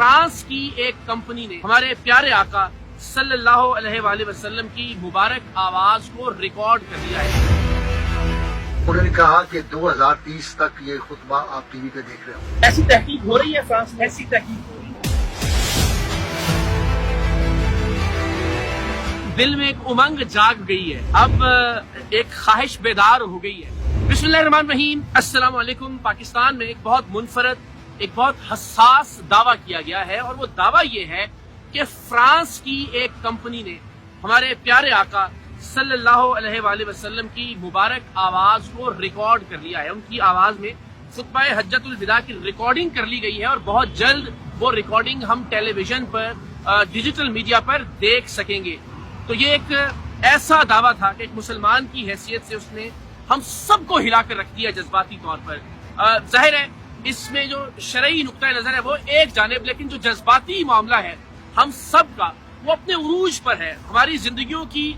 France کی ایک company نے ہمارے پیارے آقا صلی اللہ علیہ وآلہ وسلم کی مبارک آواز کو ریکارڈ کر دیا ہے۔ انہوں نے کہا کہ 2030 تک یہ خطبہ آپ ٹی وی پہ دیکھ رہے ہوں۔ ایسی تحقیق ہو رہی ہے فرانس میں، ایسی تحقیق ہو رہی ہے۔ دل میں ایک امنگ جاگ گئی ہے، اب ایک خواہش بیدار ہو گئی ہے۔ بسم اللہ الرحمن الرحیم، السلام علیکم۔ پاکستان میں ایک بہت منفرد، ایک بہت حساس دعویٰ کیا گیا ہے، اور وہ دعویٰ یہ ہے کہ فرانس کی ایک کمپنی نے ہمارے پیارے آقا صلی اللہ علیہ وآلہ وسلم کی مبارک آواز کو ریکارڈ کر لیا ہے۔ ان کی آواز میں خطبہ حجۃ الوداع کی ریکارڈنگ کر لی گئی ہے، اور بہت جلد وہ ریکارڈنگ ہم ٹیلی ویژن پر، ڈیجیٹل میڈیا پر دیکھ سکیں گے۔ تو یہ ایک ایسا دعویٰ تھا کہ ایک مسلمان کی حیثیت سے اس نے ہم سب کو ہلا کر رکھ دیا جذباتی طور پر۔ ظاہر ہے اس میں جو شرعی نقطہ نظر ہے وہ ایک جانب، لیکن جو جذباتی معاملہ ہے ہم سب کا، وہ اپنے عروج پر ہے۔ ہماری زندگیوں کی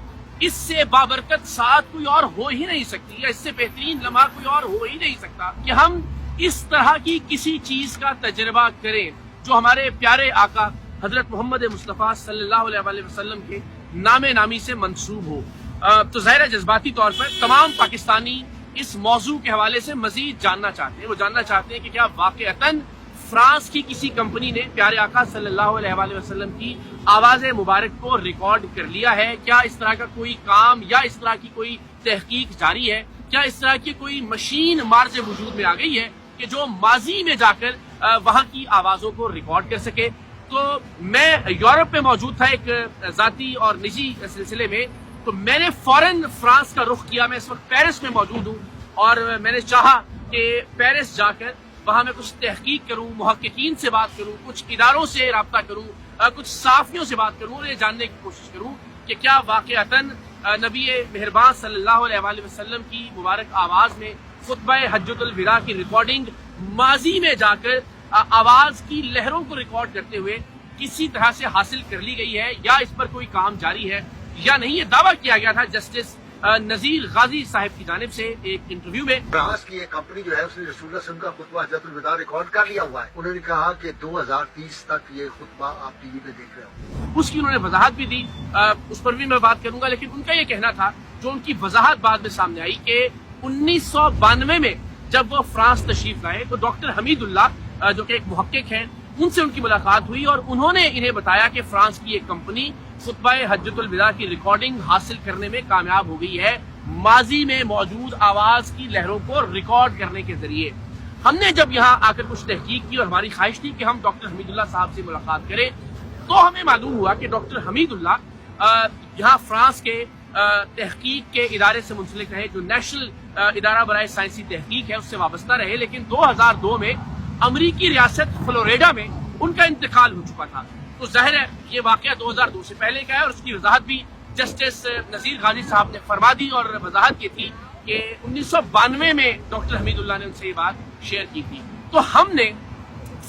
اس سے بابرکت ساتھ کوئی اور ہو ہی نہیں سکتی، یا اس سے بہترین لمحہ کوئی اور ہو ہی نہیں سکتا کہ ہم اس طرح کی کسی چیز کا تجربہ کریں جو ہمارے پیارے آقا حضرت محمد مصطفیٰ صلی اللہ علیہ وآلہ وسلم کے نام نامی سے منسوب ہو۔ تو ظاہر ہے جذباتی طور پر تمام پاکستانی اس موضوع کے حوالے سے مزید جاننا چاہتے ہیں۔ وہ جاننا چاہتے ہیں کہ کیا واقعتاً فرانس کی کسی کمپنی نے پیارے آقا صلی اللہ علیہ وآلہ وسلم کی آواز مبارک کو ریکارڈ کر لیا ہے؟ کیا اس طرح کا کوئی کام یا اس طرح کی کوئی تحقیق جاری ہے؟ کیا اس طرح کی کوئی مشین مارز وجود میں آ گئی ہے کہ جو ماضی میں جا کر وہاں کی آوازوں کو ریکارڈ کر سکے؟ تو میں یورپ میں موجود تھا ایک ذاتی اور نجی سلسلے میں، تو میں نے فوراً فرانس کا رخ کیا۔ میں اس وقت پیرس میں موجود ہوں، اور میں نے چاہا کہ پیرس جا کر وہاں میں کچھ تحقیق کروں، محققین سے بات کروں، کچھ اداروں سے رابطہ کروں، کچھ صحافیوں سے بات کروں، اور یہ جاننے کی کوشش کروں کہ کیا واقعتاً نبی مہربان صلی اللہ علیہ وآلہ وسلم کی مبارک آواز میں خطبہ حجۃ الوداع کی ریکارڈنگ ماضی میں جا کر آواز کی لہروں کو ریکارڈ کرتے ہوئے کسی طرح سے حاصل کر لی گئی ہے، یا اس پر کوئی کام جاری ہے یا نہیں۔ یہ دعویٰ کیا گیا تھا جسٹس نذیر غازی صاحب کی جانب سے ایک انٹرویو میں۔ فرانس کی ایک کمپنی جو ہے اس نے رسول اللہ صلی اللہ علیہ وسلم کا خطبہ حجۃ الوداع ریکارڈ کر لیا ہوا ہے۔ انہوں نے کہا کہ 2030 تک یہ خطبہ آپ ٹی وی پہ دیکھ رہے ہوں۔ اس کی انہوں نے وضاحت بھی دی، اس پر بھی میں بات کروں گا، لیکن ان کا یہ کہنا تھا، جو ان کی وضاحت بعد میں سامنے آئی، کہ 1992 میں جب وہ فرانس تشریف لائے تو ڈاکٹر حمید اللہ جو کہ ایک محقق ہیں، ان سے ان کی ملاقات ہوئی، اور انہوں نے انہیں بتایا کہ فرانس کی ایک کمپنی خطبہ حجۃ الوداع کی ریکارڈنگ حاصل کرنے میں کامیاب ہو گئی ہے، ماضی میں موجود آواز کی لہروں کو ریکارڈ کرنے کے ذریعے۔ ہم نے جب یہاں آ کر کچھ تحقیق کی، اور ہماری خواہش تھی کہ ہم ڈاکٹر حمید اللہ صاحب سے ملاقات کریں، تو ہمیں معلوم ہوا کہ ڈاکٹر حمید اللہ یہاں فرانس کے تحقیق کے ادارے سے منسلک رہے، جو نیشنل ادارہ برائے سائنسی تحقیق ہے، اس سے وابستہ رہے، لیکن 2002 میں امریکی ریاست فلوریڈا میں ان کا انتقال ہو چکا تھا۔ تو ظاہر ہے یہ واقعہ 2002 سے پہلے کا ہے، اور اس کی وضاحت بھی جسٹس نذیر غازی صاحب نے فرما دی، اور وضاحت کی تھی کہ 1992 میں ڈاکٹر حمید اللہ نے ان سے یہ بات شیئر کی تھی۔ تو ہم نے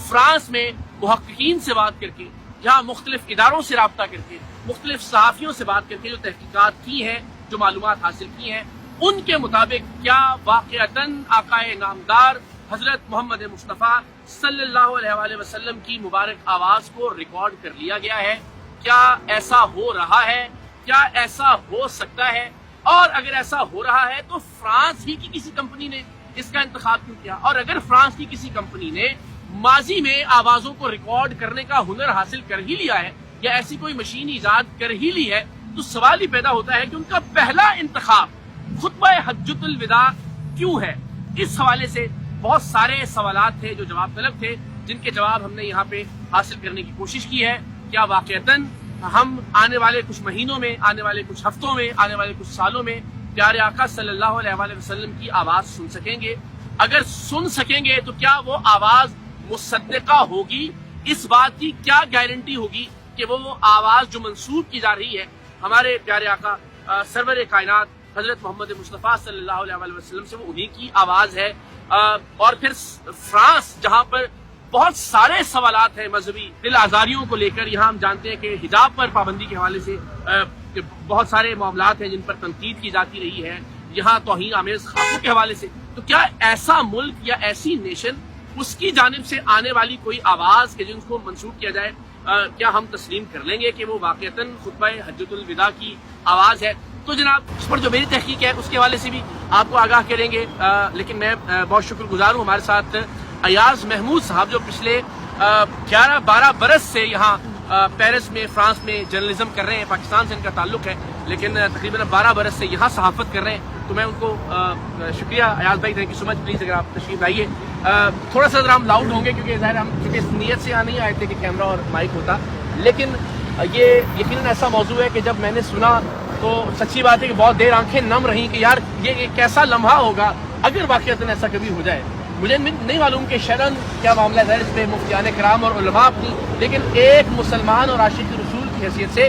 فرانس میں محققین سے بات کر کے، جہاں مختلف اداروں سے رابطہ کر کے، مختلف صحافیوں سے بات کر کے جو تحقیقات کی ہیں، جو معلومات حاصل کی ہیں، ان کے مطابق کیا واقعتاً آقائے نامدار حضرت محمد مصطفیٰ صلی اللہ علیہ وآلہ وسلم کی مبارک آواز کو ریکارڈ کر لیا گیا ہے؟ کیا ایسا ہو رہا ہے؟ کیا ایسا ہو سکتا ہے؟ اور اگر ایسا ہو رہا ہے تو فرانس ہی کی کسی کمپنی نے اس کا انتخاب کیوں کیا؟ اور اگر فرانس کی کسی کمپنی نے ماضی میں آوازوں کو ریکارڈ کرنے کا ہنر حاصل کر ہی لیا ہے، یا ایسی کوئی مشین ایجاد کر ہی لی ہے، تو سوال ہی پیدا ہوتا ہے کہ ان کا پہلا انتخاب خطبہ حجۃ الوداع کیوں ہے؟ اس حوالے سے بہت سارے سوالات تھے جو جواب طلب تھے، جن کے جواب ہم نے یہاں پہ حاصل کرنے کی کوشش کی ہے۔ کیا واقعتاً ہم آنے والے کچھ مہینوں میں، آنے والے کچھ ہفتوں میں، آنے والے کچھ سالوں میں پیارے آقا صلی اللہ علیہ وآلہ وسلم کی آواز سن سکیں گے؟ اگر سن سکیں گے تو کیا وہ آواز مصدقہ ہوگی؟ اس بات کی کیا گارنٹی ہوگی کہ وہ آواز جو منسوب کی جا رہی ہے ہمارے پیارے آقا سرور کائنات حضرت محمد مصطفیٰ صلی اللہ علیہ وآلہ وسلم سے، وہ انہی کی آواز ہے؟ اور پھر فرانس، جہاں پر بہت سارے سوالات ہیں مذہبی دل آزاریوں کو لے کر، یہاں ہم جانتے ہیں کہ حجاب پر پابندی کے حوالے سے بہت سارے معاملات ہیں جن پر تنقید کی جاتی رہی ہے، یہاں توہین آمیز خاکوں کے حوالے سے، تو کیا ایسا ملک یا ایسی نیشن اس کی جانب سے آنے والی کوئی آواز کہ جن کو منسوخ کیا جائے کیا ہم تسلیم کر لیں گے کہ وہ واقعتاً خطبہ حجۃ الوداع کی آواز ہے؟ تو جناب اس پر جو میری تحقیق ہے اس کے حوالے سے بھی آپ کو آگاہ کریں گے، لیکن میں بہت شکر گزار ہوں ہمارے ساتھ ایاز محمود صاحب جو پچھلے 11-12 برس سے یہاں پیرس میں فرانس میں جرنلزم کر رہے ہیں، پاکستان سے ان کا تعلق ہے لیکن تقریباً 12 برس سے یہاں صحافت کر رہے ہیں، تو میں ان کو شکریہ ایاز بھائی، thank you so much, please اگر آپ تشریف لائیے۔ تھوڑا سا ذرا ہم لاؤڈ ہوں گے کیونکہ ظاہر ہم چونکہ اس نیت سے یہاں نہیں آئے تھے کہ کیمرہ اور مائک ہوتا، لیکن یہ یقیناً ایسا موضوع ہے کہ جب میں نے سنا تو سچی بات ہے کہ بہت دیر آنکھیں نم رہیں کہ یار یہ کیسا لمحہ ہوگا اگر واقعتاً ایسا کبھی ہو جائے۔ مجھے نہیں معلوم کہ شرعاً کیا معاملہ ہے اس پہ مفتیان کرام اور علماء اپنی، لیکن ایک مسلمان اور عاشق رسول کی حیثیت سے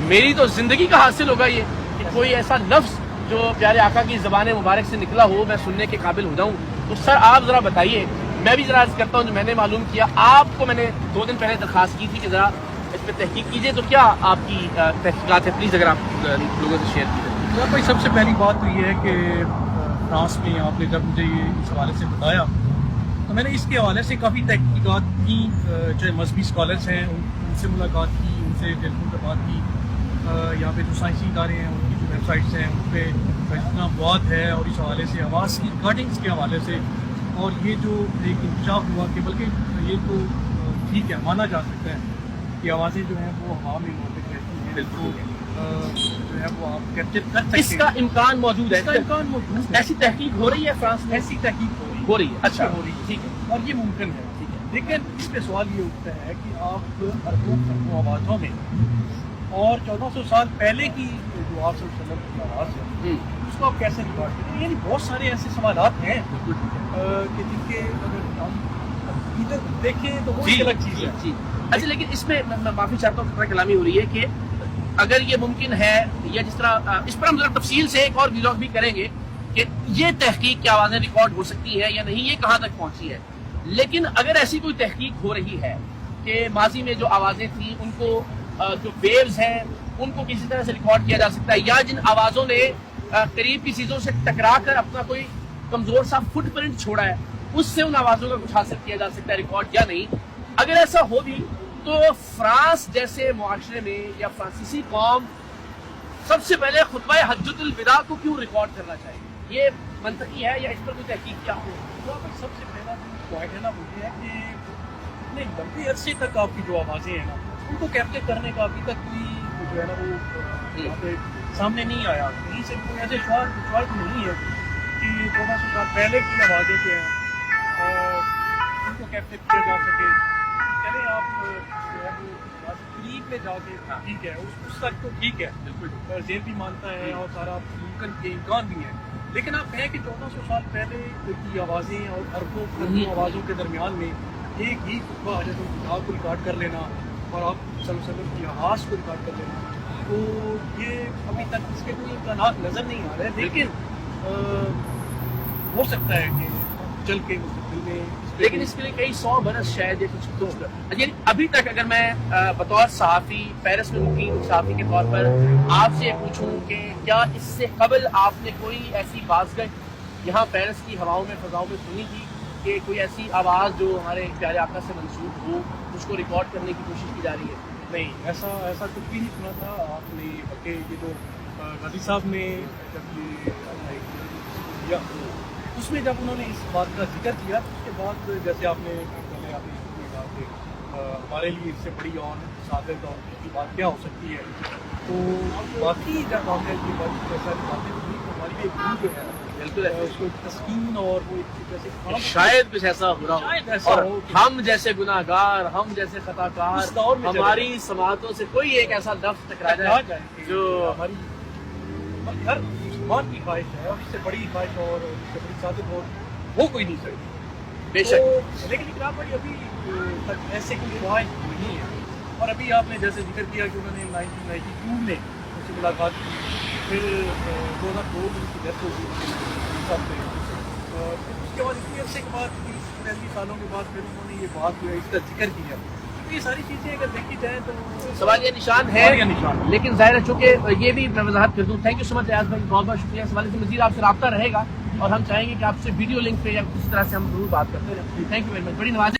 میری تو زندگی کا حاصل ہوگا یہ کہ کوئی ایسا لفظ جو پیارے آقا کی زبان مبارک سے نکلا ہو میں سننے کے قابل ہو جاؤں۔ تو سر آپ ذرا بتائیے، میں بھی ذرا عرض کرتا ہوں جو میں نے معلوم کیا، آپ کو میں نے 2 دن پہلے درخواست کی تھی کہ ذرا اس پہ تحقیق کیجیے، تو کیا آپ کی تحقیقات ہے؟ پلیز اگر آپ لوگوں سے شیئر کیجیے۔ بھائی سب سے پہلی بات تو یہ ہے کہ فرانس میں آپ نے جب مجھے یہ اس حوالے سے بتایا تو میں نے اس کے حوالے سے کافی تحقیقات کی، چاہے مذہبی اسکالرس ہیں ان سے ملاقات کی، ان سے ٹیلیفون پہ بات کی، یہاں پہ جو سائنسی ادارے ہیں ان کی جو ویب سائٹس ہیں ان پہ جتنا مواد ہے اور اس حوالے سے آواز کی ریکارڈنگس کے حوالے سے، اور یہ جو ایک انکشاف ہوا کہ بلکہ یہ تو ٹھیک ہے مانا جا سکتا ہے کہ آوازیں جو ہیں وہ ہوا میں موجود رہتی ہیں، جو ہے وہ آپ کیپچر کر سکتے ہیں۔ اس کا امکان موجود ہے؟ اس کا امکان موجود ہے۔ ایسی تحقیق ہو رہی ہے فرانس میں؟ ایسی تحقیق ہو رہی ہے، اچھا ہو رہی ہے، ٹھیک ہے اور یہ ممکن ہے، ٹھیک ہے۔ لیکن اس پہ سوال یہ اٹھتا ہے کہ آپ اربوں آوازوں میں اور 1400 سال پہلے کی جو آپ صلی اللہ علیہ وسلم کی آواز ہے اس کو آپ کیسے ریکارڈ کریں گے؟ یعنی بہت سارے ایسے سوالات ہیں کہ جن کے اگر ہم ادھر دیکھیں تو وہ ایک الگ چیز ہے۔ اچھا، لیکن اس میں میں معافی چاہتا ہوں، خطرہ کلامی ہو رہی ہے کہ اگر یہ ممکن ہے یا جس طرح اس پر ہم ذرا تفصیل سے ایک اور ویلاگ بھی کریں گے کہ یہ تحقیق کی آوازیں ریکارڈ ہو سکتی ہے یا نہیں، یہ کہاں تک پہنچی ہے، لیکن اگر ایسی کوئی تحقیق ہو رہی ہے کہ ماضی میں جو آوازیں تھیں ان کو جو ویوز ہیں ان کو کسی طرح سے ریکارڈ کیا جا سکتا ہے، یا جن آوازوں نے قریب کی چیزوں سے ٹکرا کر اپنا کوئی کمزور سا فٹ پرنٹ چھوڑا ہے اس سے ان آوازوں کا کچھ حاصل کیا جا سکتا ہے ریکارڈ یا نہیں، اگر ایسا ہو بھی تو فرانس جیسے معاشرے میں یا فرانسیسی قوم سب سے پہلے خطبہ حجۃ الوداع کو کیوں ریکارڈ کرنا چاہیے؟ یہ منطقی ہے یا اس پر کوئی تحقیق کیا ہو؟ سب سے پہلا جو پوائنٹ ہے نا وہ یہ ہے کہ اتنے لمبے عرصے تک آپ کی جو آوازیں ہیں نا ان کو کیپچر کرنے کا ابھی تک کوئی جو ہے نا وہ یہاں پہ سامنے نہیں آیا، کہیں سے کوئی ایسے سوال نہیں ہے کہ 1400 سال پہلے کی آوازیں جو ہیں ان کو کیپچر کیا جا سکے۔ چلیں آپ جو ہے وہ قریب میں جا کے ٹھیک ہے اس تک تو ٹھیک ہے، بالکل ذہن بھی مانتا ہے اور سارا ممکن کے امکان بھی ہے، لیکن آپ کہیں کہ 1400 سال پہلے کی آوازیں اور اربوں آوازوں کے درمیان میں ایک ہی خطبہ حجۃ الوداع کو ریکارڈ کر لینا اور آپ صلی اللہ علیہ وسلم کی آواز کو ریکارڈ کر لینا، تو یہ ابھی تک اس کے کوئی امکانات نظر نہیں آ رہے، لیکن ہو سکتا ہے کہ چل کے مستقبل میں، لیکن اس کے لیے کئی 100 برس شاید یہ کچھ یعنی ابھی تک اگر میں بطور صحافی پیرس میں مقیم صحافی کے طور پر آپ سے پوچھوں کہ کیا اس سے قبل آپ نے کوئی ایسی بازگشت یہاں پیرس کی ہواؤں میں فضاؤں میں سنی تھی کہ کوئی ایسی آواز جو ہمارے پیارے آقا سے منسوب ہو اس کو ریکارڈ کرنے کی کوشش کی جا رہی ہے؟ نہیں، ایسا کچھ بھی نہیں سنا تھا آپ نے، بلکہ یہ جو غازی صاحب نے جب یہ اس میں جب انہوں نے اس بات کا ذکر کیا اس کے بعد جیسے آپ نے پہلے آپ نے کہا کہ ہمارے لیے اس سے بڑی اور صادق اور اس کی بات کیا ہو سکتی ہے، تو باقی جب ہم نے یہ بات ساری باتیں ہوئی تو ہماری بھی ایک جو ہے بالکل اس کو تسکین اور وہ جیسے شاید کچھ ایسا ہو رہا ہو اور ہم جیسے گناہ گار، ہم جیسے خطا کار، ہماری سماعتوں سے کوئی ایک ایسا لفظ ٹکرا جائے جو ہماری ہر مسلمان کی خواہش ہے، اور اس سے بڑی خواہش اور اس سے بڑی صادق اور وہ کوئی نہیں سکتی بے شک، لیکن اقرار بڑی ابھی تک ایسے کوئی خواہش نہیں ہے، اور ابھی آپ نے جیسے ذکر کیا کہ انہوں نے 1992 میں ان سے ملاقات کی، پھر 2002 میں ان کی ڈیتھ ہو گئی سب میں، اس کے بعد اتنی عرصے کے بعد 30-35 سالوں کے بعد پھر انہوں نے یہ بات جو ہے اس کا ذکر کیا، تو یہ ساری چیزیں اگر دیکھی جائیں تو سوال یہ نشان ہے، لیکن ظاہر ہے چونکہ یہ بھی میں وضاحت کر دوں، تھینک یو سو مچ ریاض بھائی، بہت بہت شکریہ، اس حوالے سے مزید آپ سے رابطہ رہے گا، اور ہم چاہیں گے کہ آپ سے ویڈیو لنک پہ یا کسی طرح سے ہم ضرور بات کرتے رہیں. Thank you very much. بڑی نوازش